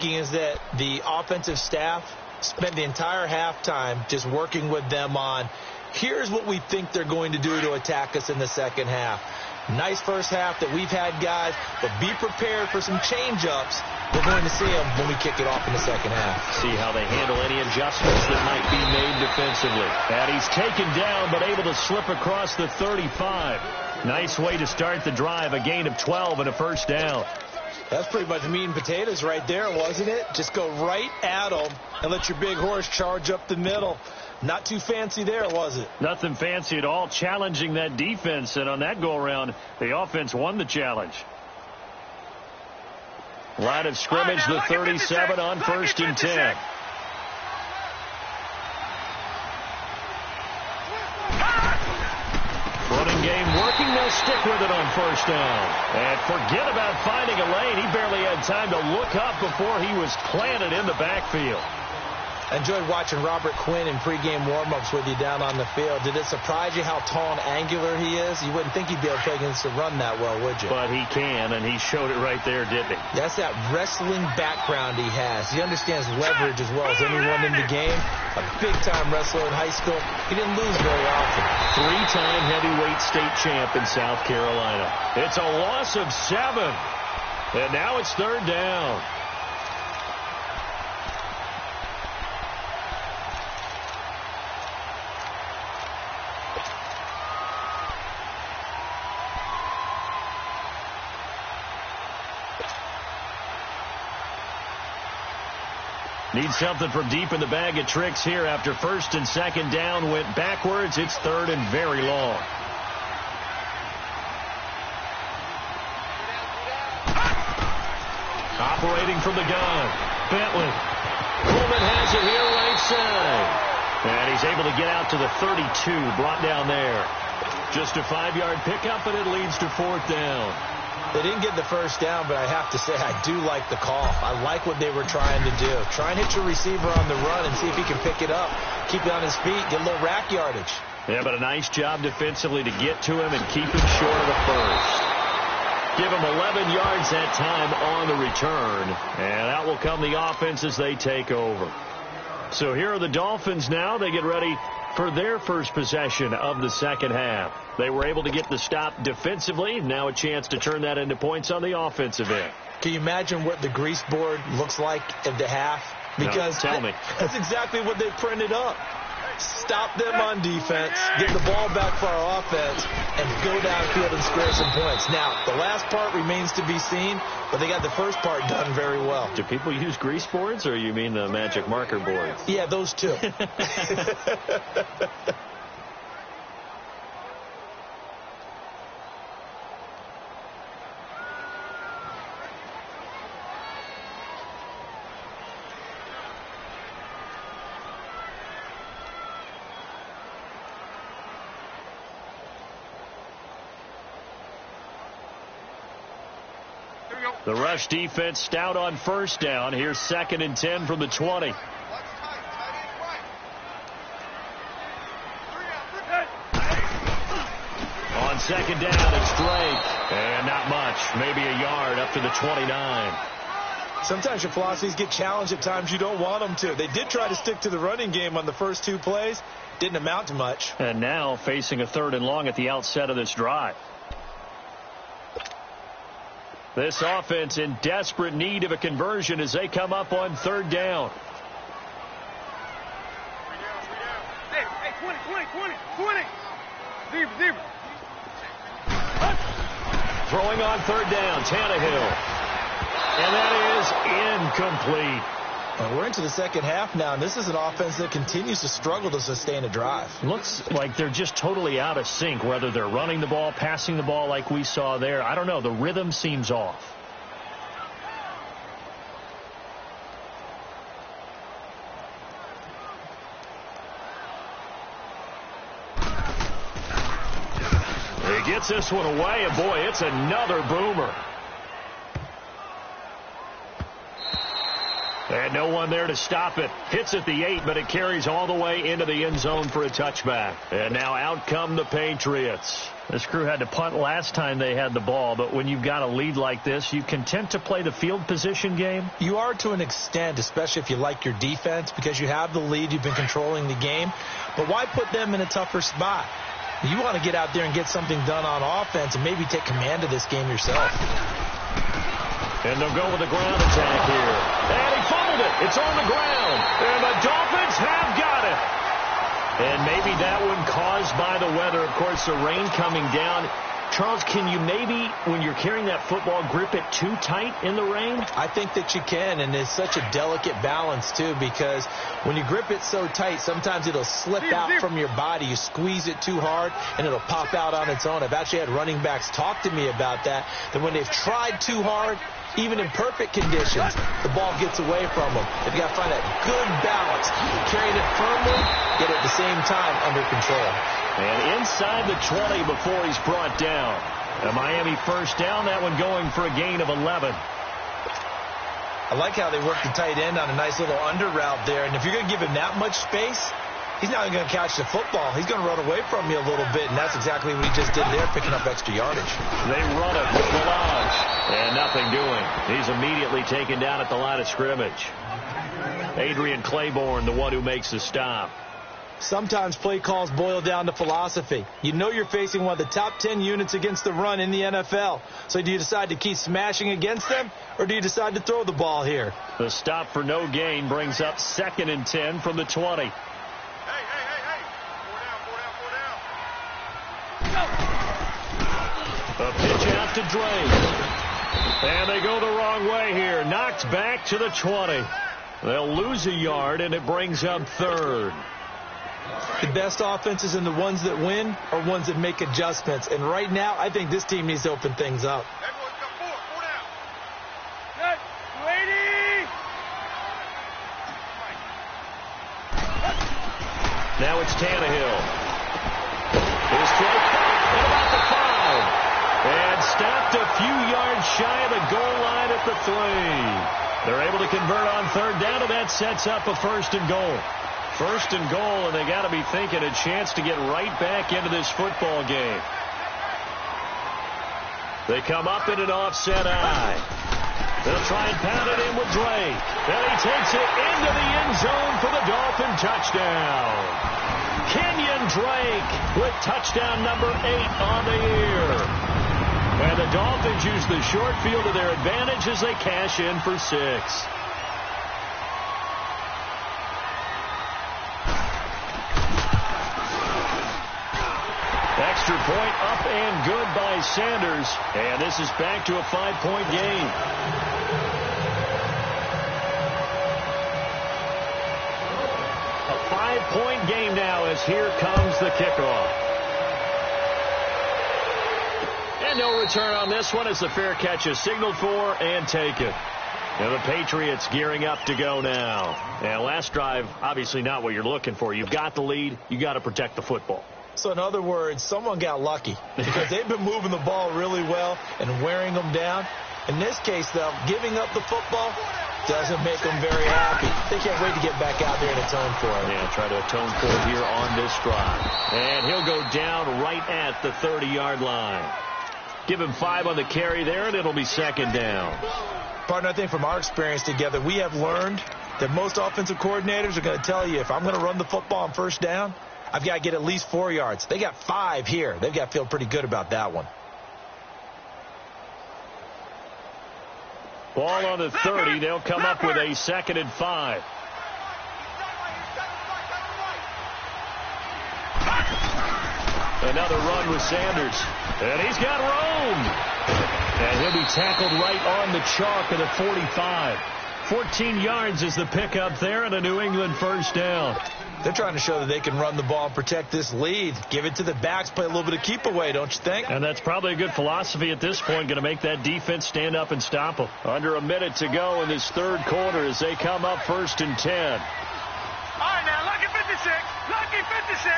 thinking is that the offensive staff spent the entire halftime just working with them on, here's what we think they're going to do to attack us in the second half. Nice first half that we've had, guys, but be prepared for some change-ups. We're going to see them when we kick it off in the second half. See how they handle any adjustments that might be made defensively. And he's taken down, but able to slip across the 35. Nice way to start the drive, a gain of 12 and a first down. That's pretty much meat and potatoes right there, wasn't it? Just go right at them and let your big horse charge up the middle. Not too fancy there, was it? Nothing fancy at all, challenging that defense. And on that go-around, the offense won the challenge. Line of scrimmage, the 37 on 1st and 10. Running game working. They'll stick with it on 1st down. And forget about finding a lane. He barely had time to look up before he was planted in the backfield. I enjoyed watching Robert Quinn in pregame warm-ups with you down on the field. Did it surprise you how tall and angular he is? You wouldn't think he'd be able to play against the run that well, would you? But he can, and he showed it right there, didn't he? That's that wrestling background he has. He understands leverage as well as anyone in the game. A big-time wrestler in high school. He didn't lose very often. 3-time heavyweight state champ in South Carolina. It's a loss of 7. And now it's 3rd down. Need something from deep in the bag of tricks here after 1st and 2nd down went backwards. It's 3rd and very long. Operating from the gun, Bentley. Coleman has it here right side. And he's able to get out to the 32, brought down there. Just a 5-yard pickup, and it leads to 4th down. They didn't get the first down, but I have to say I do like the call. I like what they were trying to do. Try and hit your receiver on the run and see if he can pick it up, keep it on his feet, get a little rack yardage. Yeah, but a nice job defensively to get to him and keep him short of the first. Give him 11 yards that time on the return, and out will come the offense as they take over. So here are the Dolphins now. They get ready for their first possession of the second half. They were able to get the stop defensively. Now a chance to turn that into points on the offensive end. Can you imagine what the grease board looks like at the half? Because no, tell me. That's exactly what they printed up. Stop them on defense, get the ball back for our offense, and go downfield and score some points. Now, the last part remains to be seen, but they got the first part done very well. Do people use grease boards, or you mean the magic marker boards? Yeah, those two. The rush defense stout on 1st down. Here's 2nd and 10 from the 20. On 2nd down, it's Drake. And not much. Maybe a yard up to the 29. Sometimes your philosophies get challenged at times you don't want them to. They did try to stick to the running game on the first 2 plays. Didn't amount to much. And now facing a 3rd and long at the outset of this drive. This offense in desperate need of a conversion as they come up on 3rd down. Hey, 20. Zebra. Throwing on 3rd down, Tannehill. And that is incomplete. Well, we're into the second half now, and this is an offense that continues to struggle to sustain a drive. Looks like they're just totally out of sync, whether they're running the ball, passing the ball like we saw there. I don't know. The rhythm seems off. He gets this one away, and boy, it's another boomer. And no one there to stop it. Hits at the 8, but it carries all the way into the end zone for a touchback. And now out come the Patriots. This crew had to punt last time they had the ball, but when you've got a lead like this, you content to play the field position game? You are to an extent, especially if you like your defense, because you have the lead, you've been controlling the game. But why put them in a tougher spot? You want to get out there and get something done on offense and maybe take command of this game yourself. And they'll go with the ground attack here. And he fumbled it. It's on the ground. And the Dolphins have got it. And maybe that one caused by the weather. Of course, the rain coming down. Charles, can you maybe, when you're carrying that football, grip it too tight in the rain? I think that you can, and it's such a delicate balance, too, because when you grip it so tight, sometimes it'll slip out from your body. You squeeze it too hard, and it'll pop out on its own. I've actually had running backs talk to me about that when they've tried too hard, even in perfect conditions, the ball gets away from them. They've got to find that good balance, carrying it firmly, yet at the same time under control. And inside the 20 before he's brought down. A Miami first down, that one going for a gain of 11. I like how they work the tight end on a nice little under route there. And if you're going to give him that much space, he's not going to catch the football. He's going to run away from you a little bit, and that's exactly what he just did there, picking up extra yardage. They run it with Melange, and nothing doing. He's immediately taken down at the line of scrimmage. Adrian Claiborne, the one who makes the stop. Sometimes play calls boil down to philosophy. You know you're facing one of the top 10 units against the run in the NFL. So do you decide to keep smashing against them, or do you decide to throw the ball here? The stop for no gain brings up 2nd and 10 from the 20. Hey. Four down. A pitch out to Drake. And they go the wrong way here. Knocked back to the 20. They'll lose a yard, and it brings up 3rd. The best offenses and the ones that win are ones that make adjustments. And right now, I think this team needs to open things up. Everyone's got four down. Good. Lady. Now it's Tannehill. His throw at about the 5. And stopped a few yards shy of the goal line at the 3. They're able to convert on 3rd down, and that sets up a 1st and goal. 1st and goal, and they got to be thinking a chance to get right back into this football game. They come up in an offset eye. They'll try and pound it in with Drake. And he takes it into the end zone for the Dolphin touchdown. Kenyon Drake with touchdown number 8 on the year. And the Dolphins use the short field to their advantage as they cash in for 6. Extra point up and good by Sanders. And this is back to a 5-point game. A 5-point game now as here comes the kickoff. And no return on this one as the fair catch is signaled for and taken. And the Patriots gearing up to go now. And last drive, obviously not what you're looking for. You've got the lead. You got to protect the football. So in other words, someone got lucky because they've been moving the ball really well and wearing them down. In this case, though, giving up the football doesn't make them very happy. They can't wait to get back out there and atone for it. Yeah, try to atone for it here on this drive. And he'll go down right at the 30-yard line. Give him 5 on the carry there, and it'll be 2nd down. Partner, I think from our experience together, we have learned that most offensive coordinators are going to tell you, if I'm going to run the football on 1st down, I've got to get at least 4 yards. They got 5 here. They've got to feel pretty good about that one. Ball on the 30. They'll come up with a 2nd and 5. Another run with Sanders. And he's got room. And he'll be tackled right on the chalk of the 45. 14 yards is the pickup there and a New England 1st down. They're trying to show that they can run the ball and protect this lead. Give it to the backs, play a little bit of keep away, don't you think? And that's probably a good philosophy at this point, going to make that defense stand up and stop them. Under a minute to go in this 3rd quarter as they come up 1st and 10. All right, now, lucky 56. Lucky 56.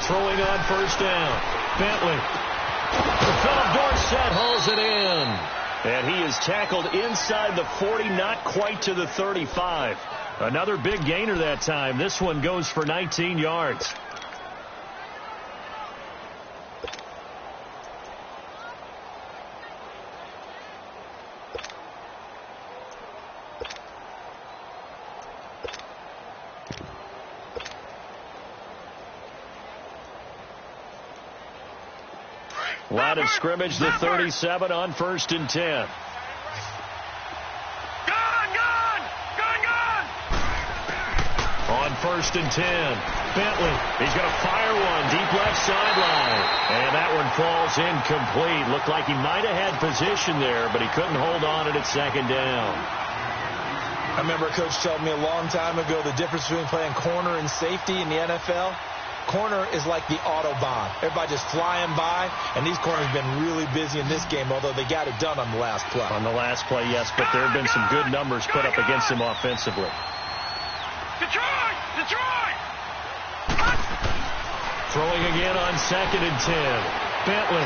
Throwing on 1st down. Bentley. Philip Dorsett hauls it in. And he is tackled inside the 40, not quite to the 35. Another big gainer that time. This one goes for 19 yards. Line of scrimmage, the 37 on 1st and 10. On 1st and 10, Bentley, he's going to fire one deep left sideline. And that one falls incomplete. Looked like he might have had position there, but he couldn't hold on it at 2nd down. I remember a coach told me a long time ago the difference between playing corner and safety in the NFL. Corner is like the Autobahn. Everybody just flying by, and these corners have been really busy in this game, although they got it done on the last play. On the last play, yes, but there have been some good numbers put up against him offensively. Detroit! Detroit! Throwing again on 2nd and 10. Bentley.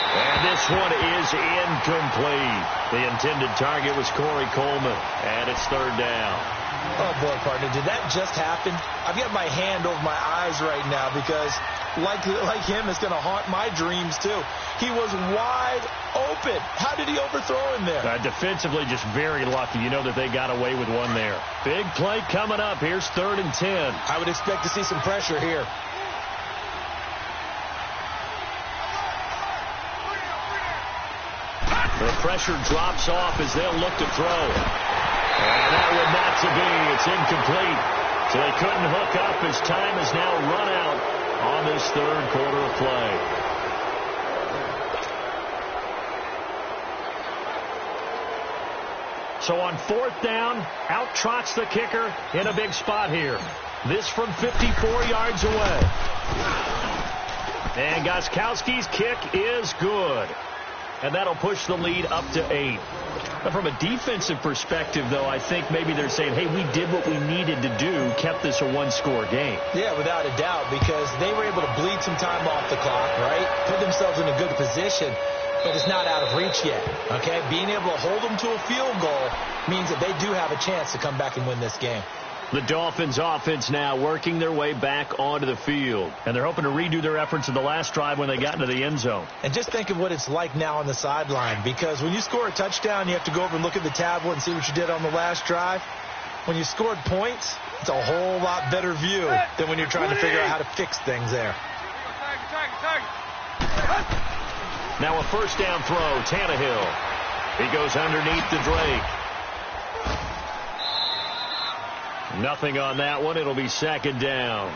And this one is incomplete. The intended target was Corey Coleman, and it's 3rd down. Oh, boy, partner, did that just happen? I've got my hand over my eyes right now because, like him, it's going to haunt my dreams, too. He was wide open. How did he overthrow him there? Defensively, just very lucky. You know that they got away with one there. Big play coming up. Here's 3rd and 10. I would expect to see some pressure here. The pressure drops off as they'll look to throw. And that one not to be. It's incomplete. So they couldn't hook up as time has now run out on this 3rd quarter of play. So on 4th down, out trots the kicker in a big spot here. This from 54 yards away. And Gostkowski's kick is good. And that'll push the lead up to 8. But from a defensive perspective, though, I think maybe they're saying, hey, we did what we needed to do, kept this a one-score game. Yeah, without a doubt, because they were able to bleed some time off the clock, right? Put themselves in a good position, but it's not out of reach yet, okay? Being able to hold them to a field goal means that they do have a chance to come back and win this game. The Dolphins offense now working their way back onto the field. And they're hoping to redo their efforts in the last drive when they got into the end zone. And just think of what it's like now on the sideline. Because when you score a touchdown, you have to go over and look at the tablet and see what you did on the last drive. When you scored points, it's a whole lot better view than when you're trying to figure out how to fix things there. Now a 1st down throw, Tannehill. He goes underneath to Drake. Nothing on that one. It'll be 2nd down.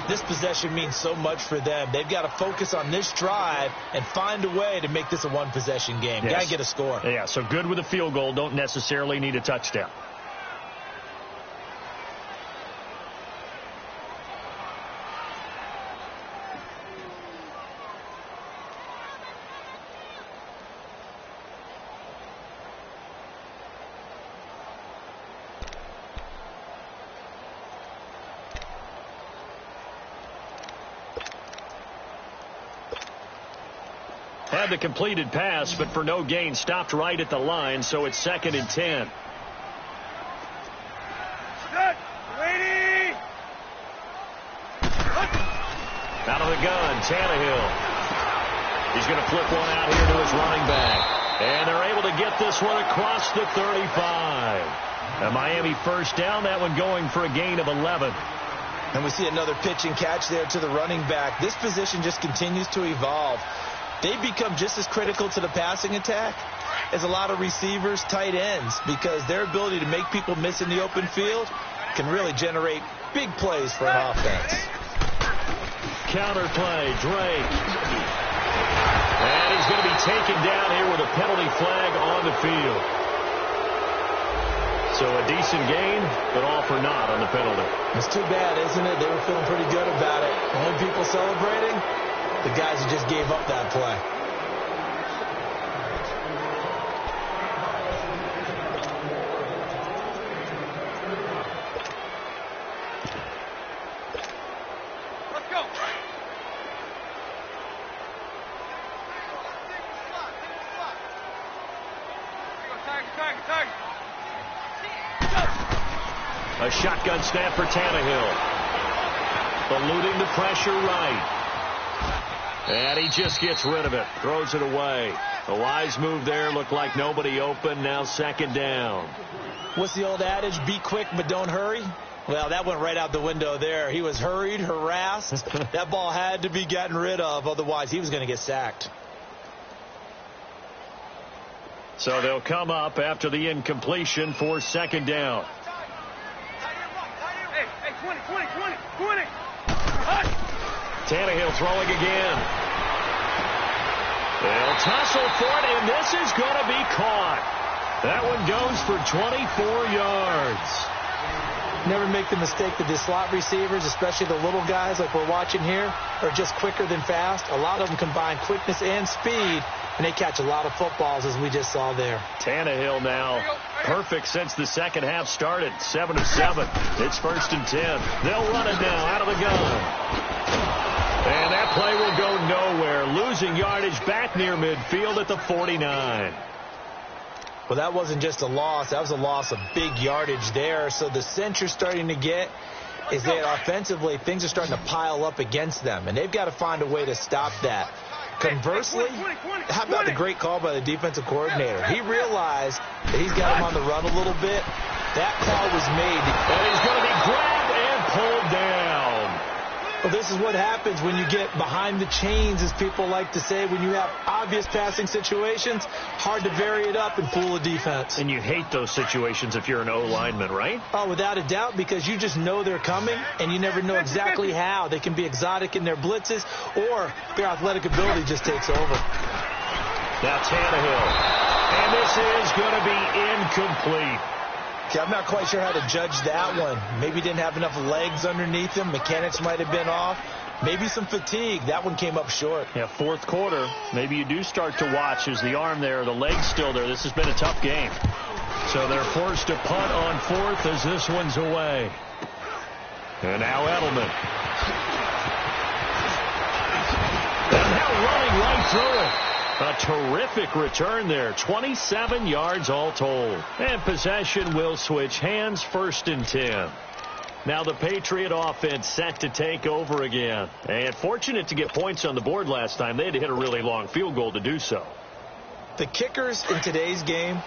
This possession means so much for them. They've got to focus on this drive and find a way to make this a one-possession game. Yes. Got to get a score. Yeah, so good with a field goal. Don't necessarily need a touchdown. Had the completed pass, but for no gain, stopped right at the line, so it's 2nd and 10. Out of the gun, Tannehill. He's going to flip one out here to his running back. And they're able to get this one across the 35. A Miami 1st down, that one going for a gain of 11. And we see another pitch and catch there to the running back. This position just continues to evolve. They become just as critical to the passing attack as a lot of receivers, tight ends, because their ability to make people miss in the open field can really generate big plays for an offense. Counter play, Drake. And he's going to be taken down here with a penalty flag on the field. So a decent gain, but all for naught on the penalty. It's too bad, isn't it? They were feeling pretty good about it. Only people celebrating, the guys who just gave up that play. Let's go. Tag. A shotgun snap for Tannehill. Eluding the pressure right. And he just gets rid of it. Throws it away. A wise move there. Looked like nobody open. Now second down. What's the old adage? Be quick, but don't hurry. Well, that went right out the window there. He was hurried, harassed. That ball had to be gotten rid of. Otherwise, he was going to get sacked. So they'll come up after the incompletion for second down. Hey, 20. Tannehill throwing again. They'll tussle for it, and this is going to be caught. That one goes for 24 yards. Never make the mistake that the slot receivers, especially the little guys like we're watching here, are just quicker than fast. A lot of them combine quickness and speed, and they catch a lot of footballs, as we just saw there. Tannehill now perfect since the second half started. 7 of 7. It's 1st and 10. They'll run it now out of the gun. And that play will go nowhere. Losing yardage back near midfield at the 49. Well, that wasn't just a loss. That was a loss of big yardage there. So the sense you're starting to get is that offensively things are starting to pile up against them, and they've got to find a way to stop that. Conversely, how about the great call by the defensive coordinator? He realized that he's got him on the run a little bit. That call was made. And he's going to be grabbed and pulled down. Well, this is what happens when you get behind the chains, as people like to say. When you have obvious passing situations, hard to vary it up and fool a defense. And you hate those situations if you're an O-lineman, right? Oh, without a doubt, because you just know they're coming, and you never know exactly how. They can be exotic in their blitzes, or their athletic ability just takes over. Now Tannehill. And this is going to be incomplete. See, I'm not quite sure how to judge that one. Maybe didn't have enough legs underneath him. Mechanics might have been off. Maybe some fatigue. That one came up short. Yeah, fourth quarter. Maybe you do start to watch. Is the arm there, the leg's still there? This has been a tough game. So they're forced to punt on fourth as this one's away. And now Edelman. And now running right through it. A terrific return there. 27 yards all told. And possession will switch hands. 1st and 10. Now the Patriot offense set to take over again. And fortunate to get points on the board last time. They had to hit a really long field goal to do so. The kickers in today's game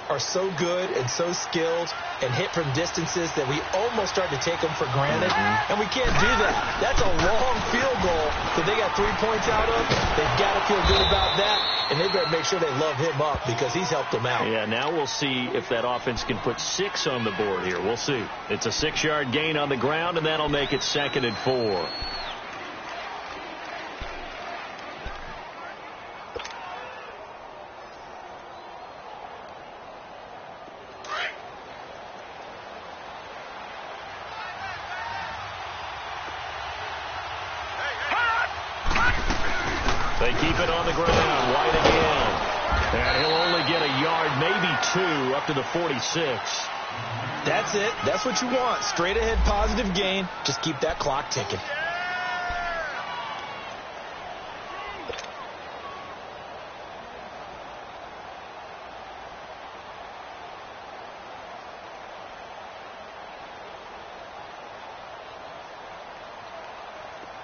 are so good and so skilled and hit from distances that we almost start to take them for granted. And we can't do that. That's a long field goal that they got 3 points out of. They've got to feel good about that, and they better make sure they love him up because he's helped them out. Yeah, now we'll see if that offense can put 6 on the board here. We'll see. It's a 6-yard gain on the ground, and that'll make it 2nd and 4. They keep it on the ground. White again. And he'll only get a yard, maybe 2, up to the 46. That's it. That's what you want. Straight ahead positive gain. Just keep that clock ticking.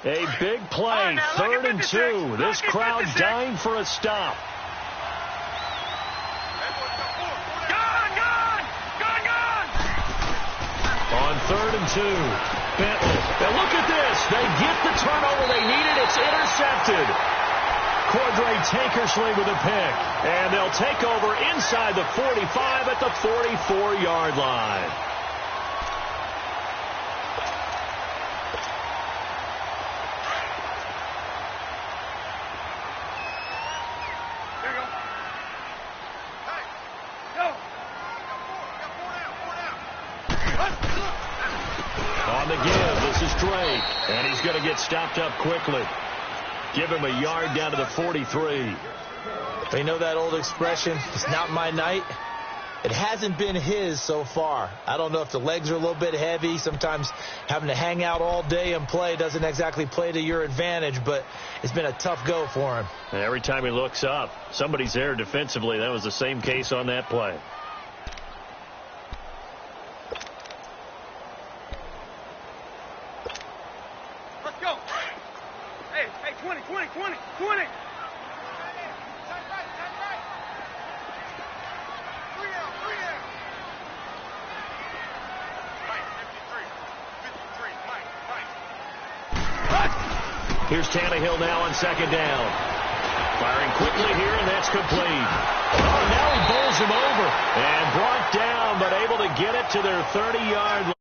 A big play, 3rd and 2. This crowd dying for a stop. On 3rd and 2, Bentley. Now look at this. They get the turnover they needed. It's intercepted. Cordray Tankersley with a pick. And they'll take over inside the 45 at the 44-yard line. And he's going to get stopped up quickly. Give him a yard down to the 43. They know that old expression, it's not my night. It hasn't been his so far. I don't know if the legs are a little bit heavy. Sometimes having to hang out all day and play doesn't exactly play to your advantage, but it's been a tough go for him. And every time he looks up, somebody's there defensively. That was the same case on that play. Here's Tannehill now on second down. Firing quickly here, and that's complete. Oh, now he bowls him over. And brought down, but able to get it to their 30-yard line.